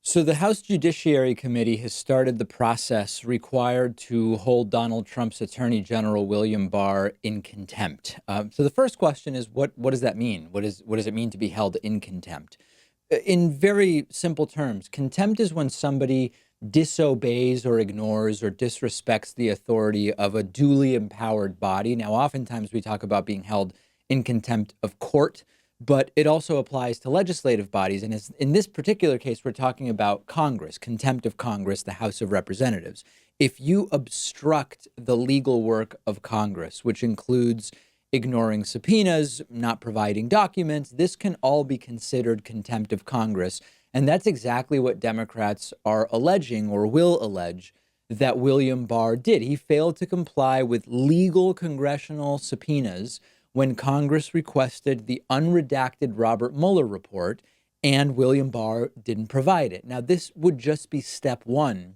So the House Judiciary Committee has started the process required to hold Donald Trump's Attorney General William Barr in contempt. So the first question is, what does that mean? What does it mean to be held in contempt? In very simple terms, contempt is when somebody disobeys or ignores or disrespects the authority of a duly empowered body. Now, oftentimes we talk about being held in contempt of court, but it also applies to legislative bodies. And in this particular case, we're talking about Congress, contempt of Congress, the House of Representatives. If you obstruct the legal work of Congress, which includes ignoring subpoenas, not providing documents, this can all be considered contempt of Congress. And that's exactly what Democrats are alleging or will allege that William Barr did. He failed to comply with legal congressional subpoenas when Congress requested the unredacted Robert Mueller report, and William Barr didn't provide it. Now, this would just be step one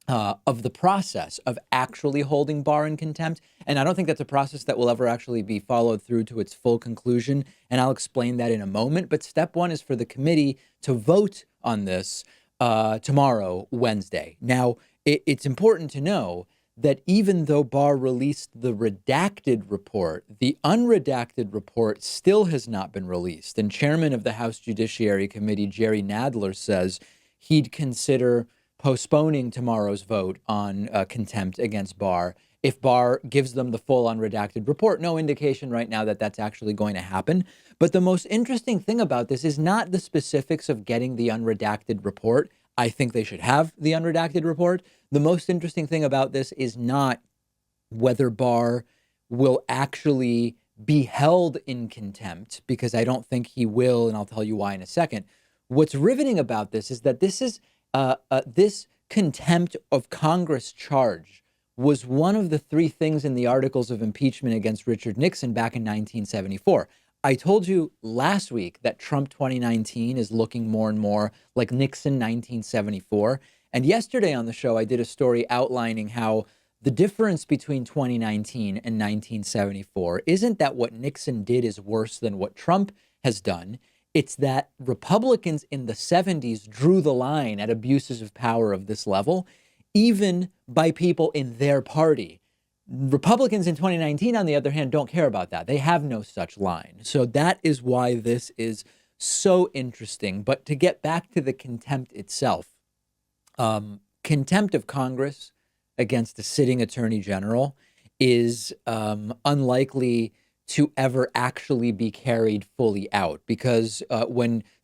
of the process of actually holding Barr in contempt. And I don't think that's a process that will ever actually be followed through to its full conclusion. And I'll explain that in a moment. But step one is for the committee to vote on this tomorrow, Wednesday. Now, it's important to know that even though Barr released the redacted report, the unredacted report still has not been released. And Chairman of the House Judiciary Committee, Jerry Nadler, says he'd consider postponing tomorrow's vote on contempt against Barr if Barr gives them the full unredacted report. No indication right now that that's actually going to happen. But the most interesting thing about this is not the specifics of getting the unredacted report. I think they should have the unredacted report. The most interesting thing about this is not whether Barr will actually be held in contempt, because I don't think he will, and I'll tell you why in a second. What's riveting about this is that this contempt of Congress charge was one of the three things in the articles of impeachment against Richard Nixon back in 1974. I told you last week that Trump 2019 is looking more and more like Nixon 1974. And yesterday on the show, I did a story outlining how the difference between 2019 and 1974 isn't that what Nixon did is worse than what Trump has done. It's that Republicans in the 70s drew the line at abuses of power of this level, even by people in their party. Republicans in 2019, on the other hand, don't care about that. They have no such line. So that is why this is so interesting. But to get back to the contempt itself, contempt of Congress against a sitting attorney general is unlikely to ever actually be carried fully out, because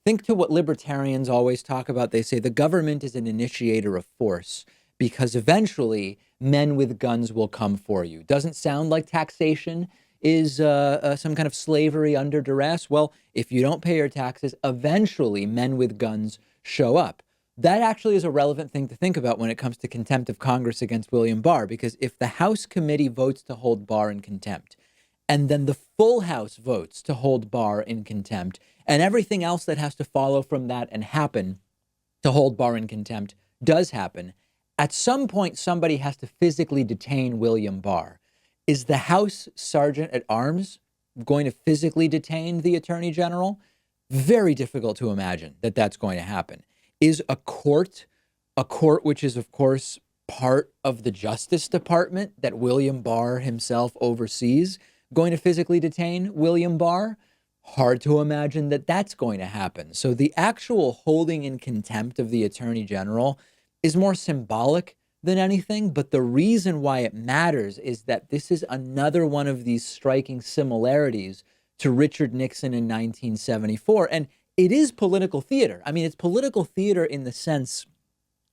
think to what libertarians always talk about. They say the government is an initiator of force because eventually men with guns will come for you. Doesn't sound like taxation is some kind of slavery under duress. Well, if you don't pay your taxes, eventually men with guns show up. That actually is a relevant thing to think about when it comes to contempt of Congress against William Barr, because if the House committee votes to hold Barr in contempt, and then the full House votes to hold Barr in contempt, and everything else that has to follow from that and happen to hold Barr in contempt does happen, at some point somebody has to physically detain William Barr. Is the House Sergeant at Arms going to physically detain the Attorney General? Very difficult to imagine that that's going to happen. Is a court which is, of course, part of the Justice Department that William Barr himself oversees, going to physically detain William Barr? Hard to imagine that that's going to happen. So the actual holding in contempt of the Attorney General is more symbolic than anything. But the reason why it matters is that this is another one of these striking similarities to Richard Nixon in 1974. And it is political theater. I mean, it's political theater in the sense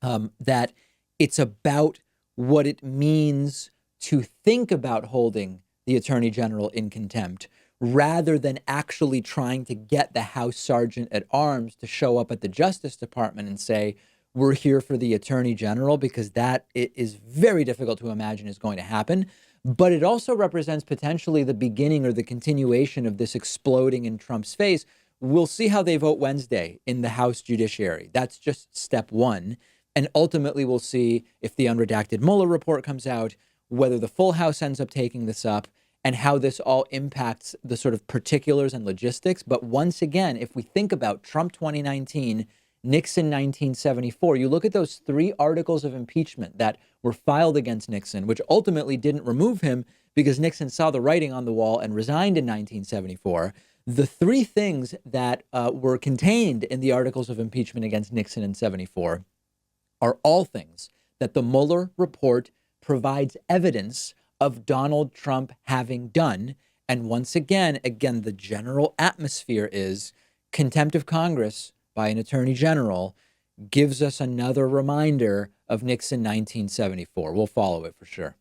that it's about what it means to think about holding the Attorney General in contempt, rather than actually trying to get the House Sergeant at Arms to show up at the Justice Department and say, we're here for the Attorney General, because that it is very difficult to imagine is going to happen. But it also represents potentially the beginning or the continuation of this exploding in Trump's face. We'll see how they vote Wednesday in the House Judiciary. That's just step one. And ultimately, we'll see if the unredacted Mueller report comes out, whether the full House ends up taking this up, and how this all impacts the sort of particulars and logistics. But once again, if we think about Trump 2019, Nixon 1974. You look at those 3 articles of impeachment that were filed against Nixon, which ultimately didn't remove him because Nixon saw the writing on the wall and resigned in 1974. The 3 things that were contained in the articles of impeachment against Nixon in 74 are all things that the Mueller report provides evidence of Donald Trump having done. And once again, the general atmosphere is contempt of Congress by an attorney general gives us another reminder of Nixon 1974. We'll follow it for sure.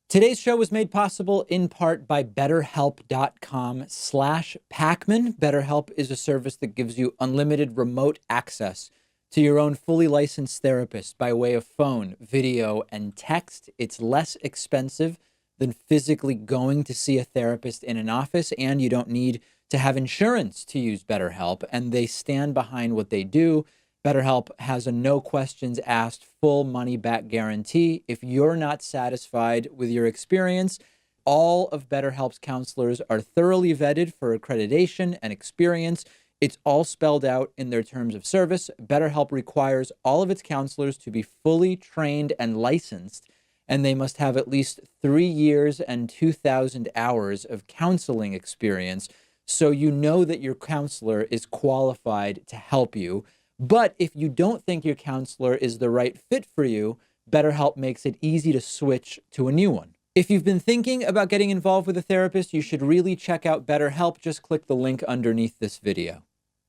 Today's show was made possible in part by BetterHelp.com/Pakman. BetterHelp is a service that gives you unlimited remote access to your own fully licensed therapist by way of phone, video, and text. It's less expensive than physically going to see a therapist in an office, and you don't need to have insurance to use BetterHelp, and they stand behind what they do. BetterHelp has a no questions asked full money back guarantee. If you're not satisfied with your experience, all of BetterHelp's counselors are thoroughly vetted for accreditation and experience. It's all spelled out in their terms of service. BetterHelp requires all of its counselors to be fully trained and licensed, and they must have at least 3 years and 2,000 hours of counseling experience, so you know that your counselor is qualified to help you. But if you don't think your counselor is the right fit for you, BetterHelp makes it easy to switch to a new one. If you've been thinking about getting involved with a therapist, you should really check out BetterHelp. Just click the link underneath this video.